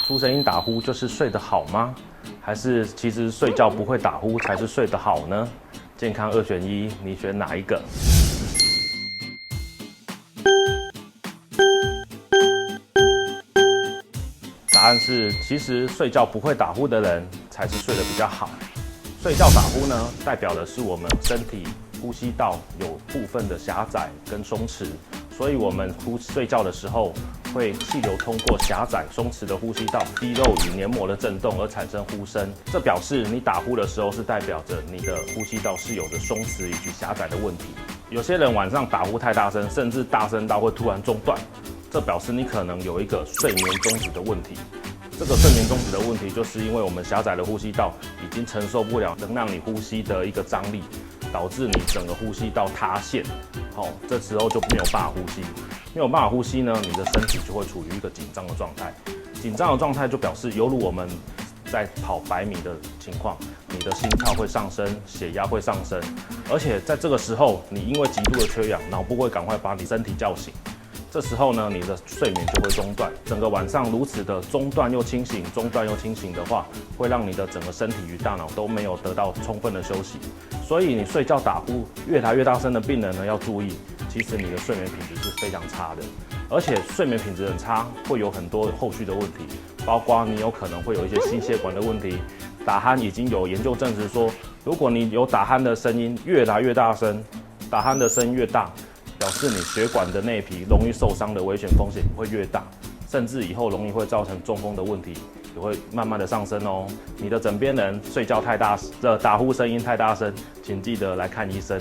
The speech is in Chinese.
出声音打呼就是睡得好吗？还是其实睡觉不会打呼才是睡得好呢？健康2选1，你选哪一个？答案是，其实睡觉不会打呼的人才是睡得比较好。睡觉打呼呢，代表的是我们身体呼吸道有部分的狭窄跟松弛，所以我们睡觉的时候会气流通过狭窄松弛的呼吸道，肌肉与黏膜的震动而产生呼声。这表示你打呼的时候是代表着你的呼吸道是有着松弛以及狭窄的问题。有些人晚上打呼太大声，甚至大声到会突然中断，这表示你可能有一个睡眠中止的问题。这个睡眠中止的问题，就是因为我们狭窄的呼吸道已经承受不了能让你呼吸的一个张力，导致你整个呼吸道塌陷。这时候就没有办法呼吸，没有办法呼吸呢，你的身体就会处于一个紧张的状态。紧张的状态就表示，犹如我们在跑100米的情况，你的心跳会上升，血压会上升，而且在这个时候，你因为极度的缺氧，脑部会赶快把你身体叫醒。这时候呢，你的睡眠就会中断，整个晚上如此的中断又清醒，中断又清醒的话，会让你的整个身体与大脑都没有得到充分的休息。所以你睡觉打呼越来越大声的病人呢，要注意，其实你的睡眠品质是非常差的，而且睡眠品质很差，会有很多后续的问题，包括你有可能会有一些心血管的问题。打鼾已经有研究证实说，如果你有打鼾的声音越来越大声，打鼾的声音越大，表示你血管的内皮容易受伤的危险风险会越大，甚至以后容易会造成中风的问题也会慢慢的上升哦。你的枕边人睡觉太大，打呼声音太大声，请记得来看医生。